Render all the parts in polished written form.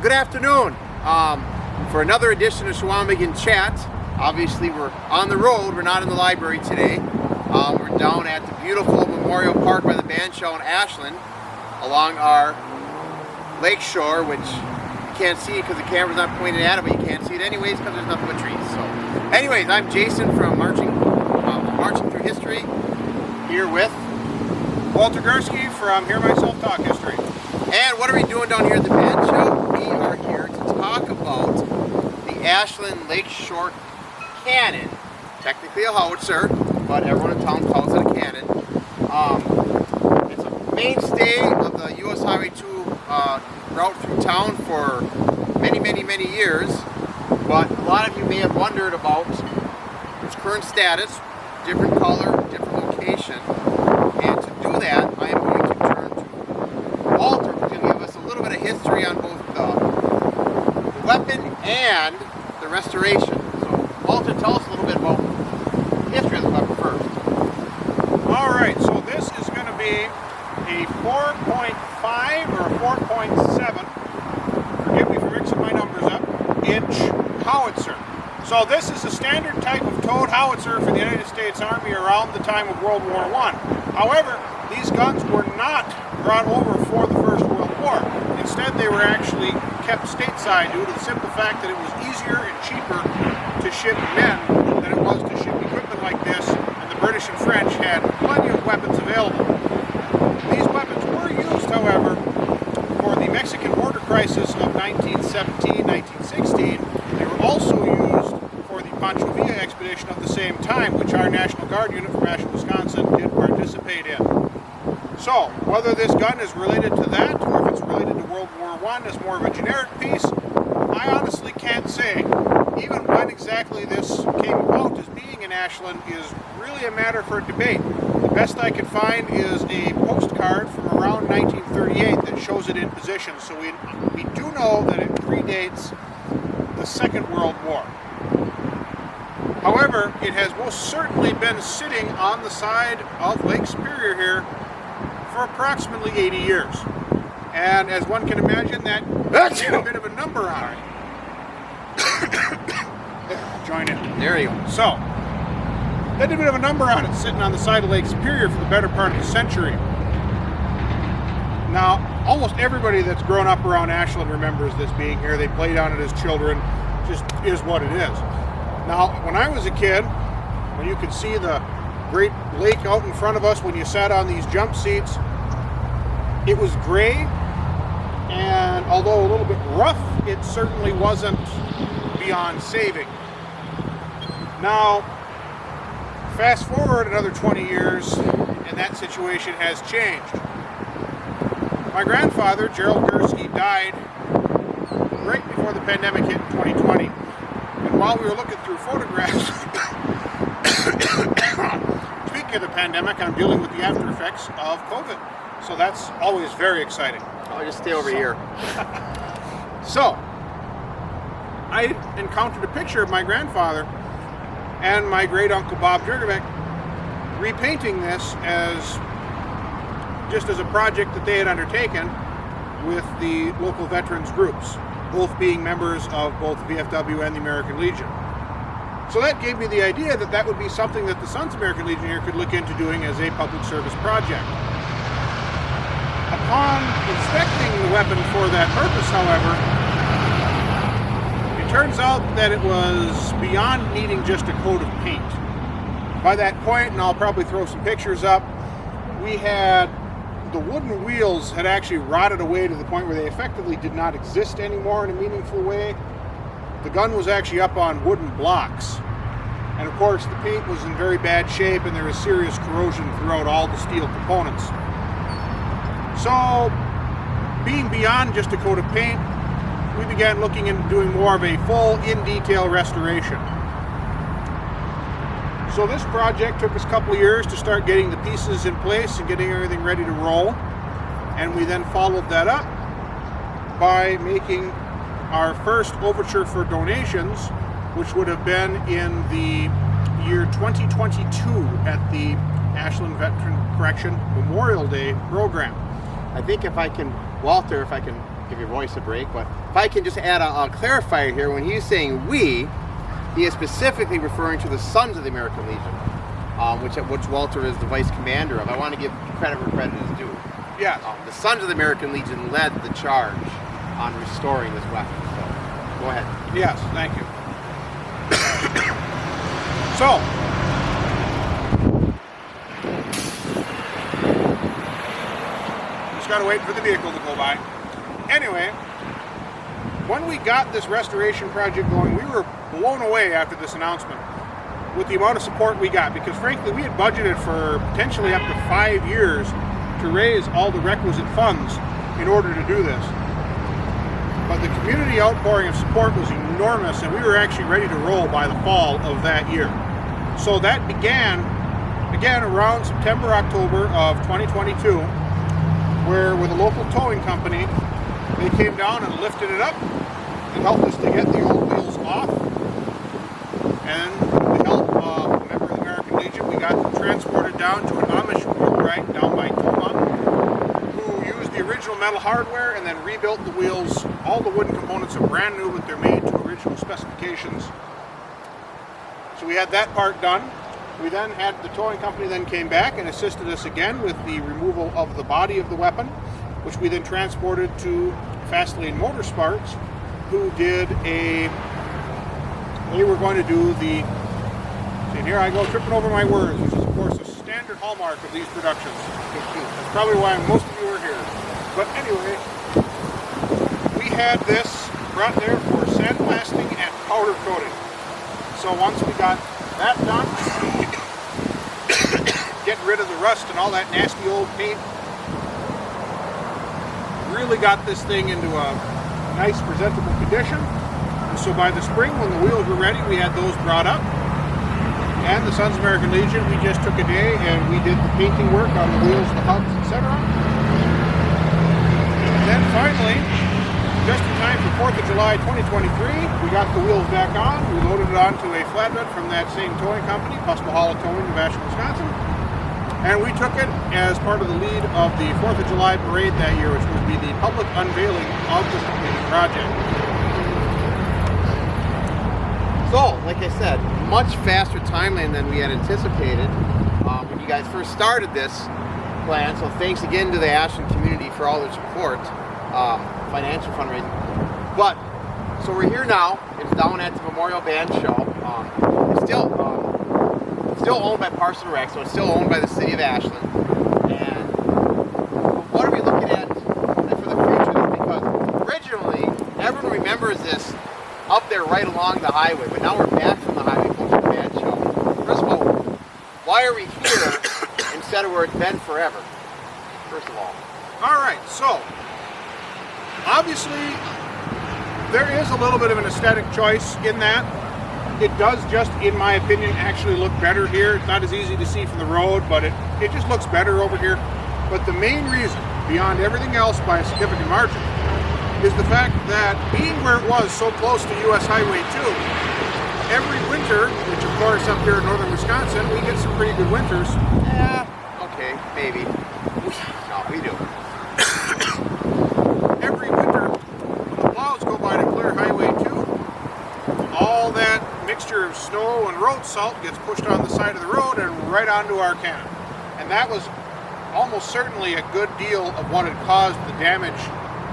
Good afternoon. For another edition of Chequamegon Chat. Obviously, we're on the road. We're not in the library today. We're down at the beautiful Memorial Park by the band shell in Ashland, along our lake shore, which you can't see because the camera's not pointed at it, but you can't see it anyways because there's nothing but trees. So, anyways, I'm Jason from Marching Through History, here with Walter Gursky from Hear Myself Talk History. And what are we doing down here at the band shell? We are here to talk about the Ashland Lakeshore Cannon. Technically a howitzer, but everyone in town calls it a cannon. It's a mainstay of the US Highway 2 route through town for many years. But a lot of you may have wondered about its current status, different color, different location. And to do that, I am going to turn to Walter, who's going to give us a little bit of history on both the weapon and the restoration. So, Walter, tell us a little bit about the history of the weapon first. Alright, so this is going to be a 4.5 or 4.7, forgive me for mixing my numbers up, inch howitzer. So this is a standard type of towed howitzer for the United States Army around the time of World War I. However, these guns were not brought over for the First World War. Instead, they were actually kept stateside due to the simple fact that it was easier and cheaper to ship men than it was to ship equipment like this, and the British and French had plenty of weapons available. These weapons were used, however, for the Mexican border crisis of 1917-1916. They were also used for the Pancho Villa expedition of the same time, which our National Guard unit from Ashland, Wisconsin did participate in. So, whether this gun is related to that, or if it's related to World War I as more of a generic piece, I honestly can't say. Even when exactly this came about as being in Ashland is really a matter for debate. The best I could find is a postcard from around 1938 that shows it in position, so we do know that it predates the Second World War. However, it has most certainly been sitting on the side of Lake Superior here for approximately 80 years. And as one can imagine, that's a bit of a number on it. Join in. There you go. So, that did a bit of a number on it, sitting on the side of Lake Superior for the better part of the century. Now, almost everybody that's grown up around Ashland remembers this being here. They played on it as children. Just is what it is. Now, when I was a kid, when you could see the great lake out in front of us when you sat on these jump seats, it was gray, and although a little bit rough, it certainly wasn't beyond saving. Now, fast forward another 20 years, and that situation has changed. My grandfather, Gerald Gursky, died right before the pandemic hit in 2020. And while we were looking through photographs, speaking of the pandemic, I'm dealing with the after effects of COVID. So that's always very exciting. I'll just stay over here. So, I encountered a picture of my grandfather and my great uncle Bob Jurgebeck repainting this as just as a project that they had undertaken with the local veterans groups, both being members of both the VFW and the American Legion. So that gave me the idea that that would be something that the Sons of American Legion here could look into doing as a public service project. Upon inspecting the weapon for that purpose, however, it turns out that it was beyond needing just a coat of paint. By that point, and I'll probably throw some pictures up, we had the wooden wheels had actually rotted away to the point where they effectively did not exist anymore in a meaningful way. The gun was actually up on wooden blocks. And of course, the paint was in very bad shape and there was serious corrosion throughout all the steel components. So, being beyond just a coat of paint, we began looking into doing more of a full, in-detail restoration. So this project took us a couple of years to start getting the pieces in place and getting everything ready to roll. And we then followed that up by making our first overture for donations, which would have been in the year 2022 at the Ashland Veteran Correction Memorial Day program. I think if I can, Walter, if I can give your voice a break. But if I can just add a clarifier here, when he's saying we, he is specifically referring to the Sons of the American Legion, which Walter is the vice commander of. I want to give credit where credit is due. Yes. The Sons of the American Legion led the charge on restoring this weapon. So, go ahead. Yes, thank you. So, just gotta wait for the vehicle to go by. Anyway, when we got this restoration project going, we were blown away after this announcement with the amount of support we got, because frankly we had budgeted for potentially up to 5 years to raise all the requisite funds in order to do this. But the community outpouring of support was enormous, and we were actually ready to roll by the fall of that year. So that began around September, October of 2022, where with a local towing company, they came down and lifted it up and helped us to get the old wheels off. And with the help of a member of the American Legion, we got them transported down to an Amish wheelwright down by Toma, who used the original metal hardware and then rebuilt the wheels. All the wooden components are brand new, but they're made to original specifications. So we had that part done. We then had the towing company then came back and assisted us again with the removal of the body of the weapon, which we then transported to Fastlane Motorsports, who did they were going to do the, and here I go tripping over my words, which is of course a standard hallmark of these productions. That's probably why most of you are here. But anyway, we had this brought there for sandblasting and powder coating. So once we got that done, getting rid of the rust and all that nasty old paint, really got this thing into a nice presentable condition. And so by the spring, when the wheels were ready, we had those brought up. And the Sons of American Legion, we just took a day and we did the painting work on the wheels, the hubs, etc. And then finally, just in time for 4th of July 2023, we got the wheels back on. We loaded it onto a flatbed from that same towing company, Pusquehala Towing of Ashland, Wisconsin. And we took it as part of the lead of the 4th of July parade that year, which would be the public unveiling of the completed project. So, like I said, much faster timeline than we had anticipated when you guys first started this plan. So thanks again to the Ashland community for all their support, financial fundraising. But, so we're here now. It's down at the Memorial Band Show. It's still owned by Parcel Rec, so it's still owned by the city of Ashland. And what are we looking at for the future? Because originally, everyone remembers this up there right along the highway, but now we're back from the highway going to the band show. First of all, why are we here instead of where it's been forever? First of all. Alright, so obviously there is a little bit of an aesthetic choice in that. It does just, in my opinion, actually look better here. It's not as easy to see from the road, but it just looks better over here. But the main reason, beyond everything else by a significant margin, is the fact that being where it was so close to US Highway 2, every winter, which of course up here in northern Wisconsin, we get some pretty good winters. Yeah, okay, maybe. No, we do. Every winter, when the plows go by to clear Highway 2, all that mixture of snow and road salt gets pushed on the side of the road and right onto our cannon. And that was almost certainly a good deal of what had caused the damage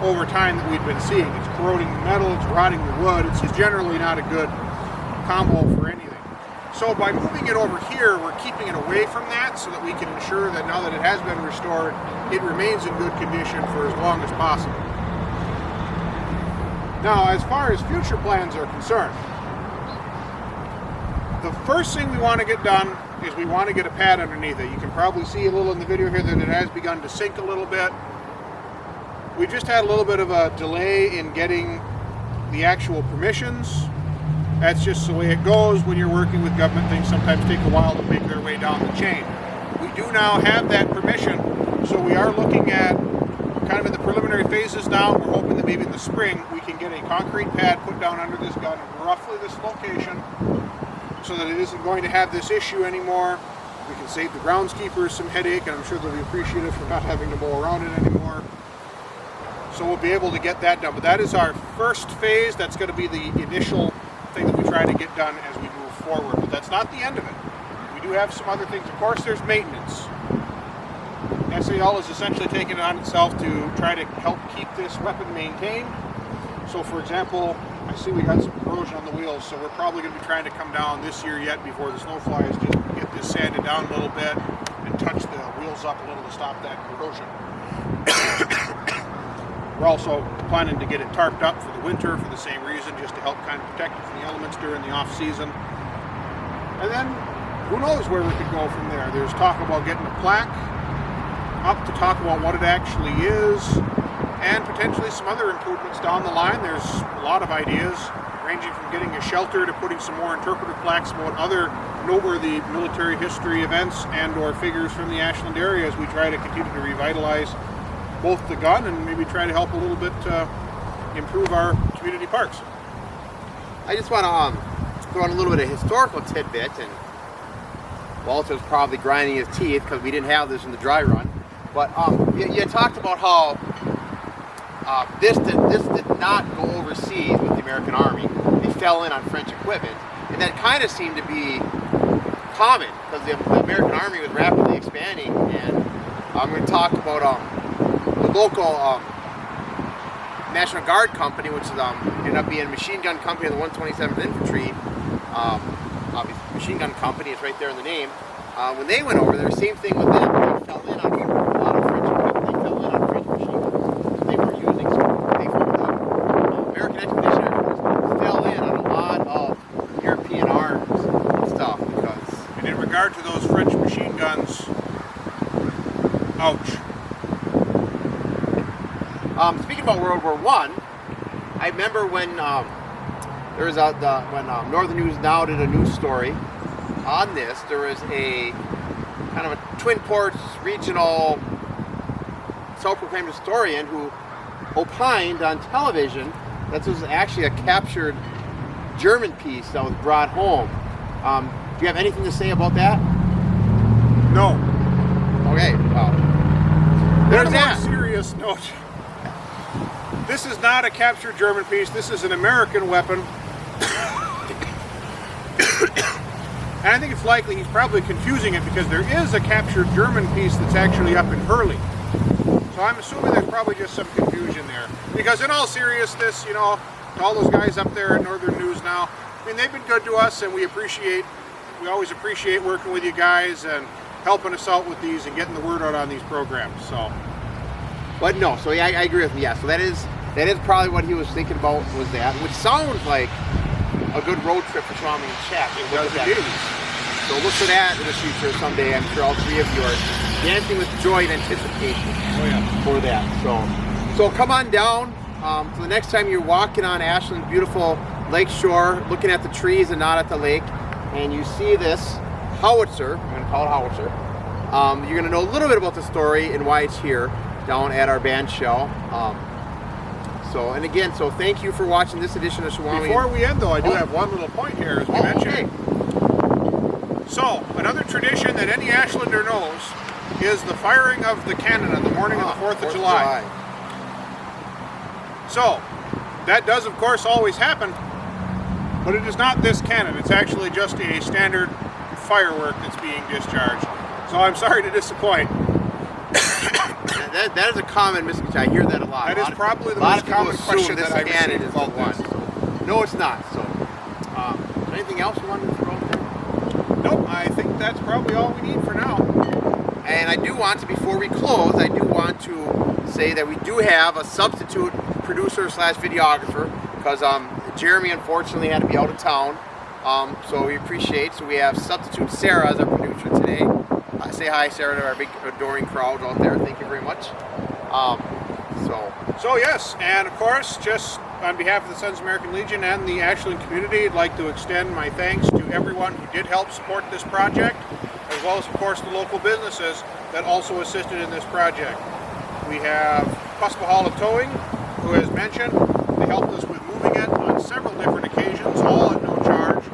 over time that we'd been seeing. It's corroding the metal, it's rotting the wood, it's just generally not a good combo for anything. So by moving it over here, we're keeping it away from that so that we can ensure that now that it has been restored, it remains in good condition for as long as possible. Now, as far as future plans are concerned, the first thing we want to get done is we want to get a pad underneath it. You can probably see a little in the video here that it has begun to sink a little bit. We just had a little bit of a delay in getting the actual permissions. That's just the way it goes when you're working with government. Things sometimes take a while to make their way down the chain. We do now have that permission, so we are looking at kind of in the preliminary phases now. We're hoping that maybe in the spring we can get a concrete pad put down under this gun in roughly this location so that it isn't going to have this issue anymore. We can save the groundskeepers some headache, and I'm sure they'll be appreciative for not having to mow around it anymore. So we'll be able to get that done. But that is our first phase. That's going to be the initial thing that we try to get done as we move forward. But that's not the end of it. We do have some other things. Of course, there's maintenance. SAL is essentially taking it on itself to try to help keep this weapon maintained. So for example, I see we got some corrosion on the wheels, so we're probably going to be trying to come down this year yet before the snow flies, just get this sanded down a little bit and touch the wheels up a little to stop that corrosion. We're also planning to get it tarped up for the winter for the same reason, just to help kind of protect it from the elements during the off season. And then who knows where we could go from there. There's talk about getting a plaque up to talk about what it actually is, and potentially some other improvements down the line. There's a lot of ideas, ranging from getting a shelter to putting some more interpretive plaques about other noteworthy military history events and or figures from the Ashland area as we try to continue to revitalize both the gun and maybe try to help a little bit improve our community parks. I just want to throw in a little bit of historical tidbit, and Walter's probably grinding his teeth because we didn't have this in the dry run. But you talked about how this did not go overseas with the American Army. They fell in on French equipment, and that kind of seemed to be common because the American Army was rapidly expanding. And I'm going to talk about the local National Guard company, which is ended up being a machine gun company of the 127th Infantry. Obviously, machine gun company is right there in the name. When they went over there, same thing with them. They fell in on a lot of French equipment. They fell in on French machine guns that they were using. So they American Expeditionary Force fell in on a lot of European arms and stuff because. And in regard to those French machine guns, ouch. Speaking about World War I, I remember when there was when Northern News Now did a news story on this. There was a kind of a Twin Ports regional self-proclaimed historian who opined on television that this was actually a captured German piece that was brought home. Do you have anything to say about that? No. Okay. There's that. On a more serious note, this is not a captured German piece. This is an American weapon. And I think it's likely he's probably confusing it because there is a captured German piece that's actually up in Hurley. So I'm assuming there's probably just some confusion there. Because in all seriousness, you know, to all those guys up there at Northern News Now, I mean, they've been good to us, and we always appreciate working with you guys and helping us out with these and getting the word out on these programs. So, but no, so yeah, I agree with him. Yeah, so that is probably what he was thinking about, was that, which sounds like a good road trip for Swami and Chat. It does indeed. So look for that in the future someday. I'm sure all three of you are dancing with joy and anticipation for that. So come on down. So the next time you're walking on Ashland's beautiful lake shore, looking at the trees and not at the lake, and you see this howitzer, I'm going to call it howitzer, you're going to know a little bit about the story and why it's here down at our band shell. So thank you for watching this edition of Chequamegon. Before we end, though, I do have one little point here, as we mentioned. Okay. So, another tradition that any Ashlander knows is the firing of the cannon on the morning of the 4th of July. So, that does, of course, always happen, but it is not this cannon. It's actually just a standard firework that's being discharged. So, I'm sorry to disappoint. That is a common misconception. I hear that a lot. That is probably the most common question that I receive about this. No, it's not. So, anything else you wanted to throw out there? Nope, I think that's probably all we need for now. And I do want to, before we close, I do want to say that we do have a substitute producer / videographer because Jeremy unfortunately had to be out of town. So we appreciate. So we have substitute Sarah as our producer today. Say hi, Sarah, to our big adoring crowd out there. Thank you very much. So yes, and of course, just on behalf of the Sons of American Legion and the Ashland community, I'd like to extend my thanks to everyone who did help support this project, as well as, of course, the local businesses that also assisted in this project. We have Kuspahala Towing, who, as mentioned, they helped us with moving it on several different occasions, all at no charge,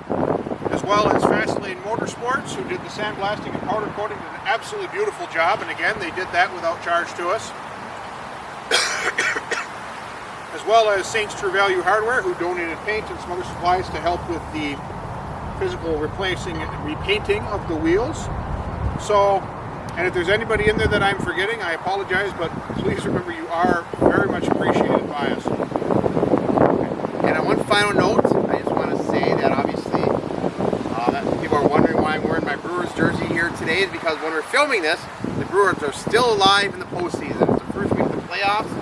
as well as Fastlane Motorsports, who did the sandblasting and powder coating, did an absolutely beautiful job, and again, they did that without charge to us. as well as Saints True Value Hardware, who donated paint and some other supplies to help with the physical replacing and repainting of the wheels. So, and if there's anybody in there that I'm forgetting, I apologize, but please remember you are very much appreciated by us. And on one final note, I just want to say that obviously that people are wondering why I'm wearing my Brewers jersey here today is because when we're filming this, the Brewers are still alive in the postseason. It's the first week of the playoffs.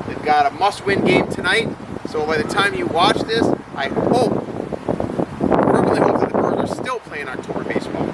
They've got a must-win game tonight, so by the time you watch this, I hope, firmly hope that the Brewers are still playing October baseball.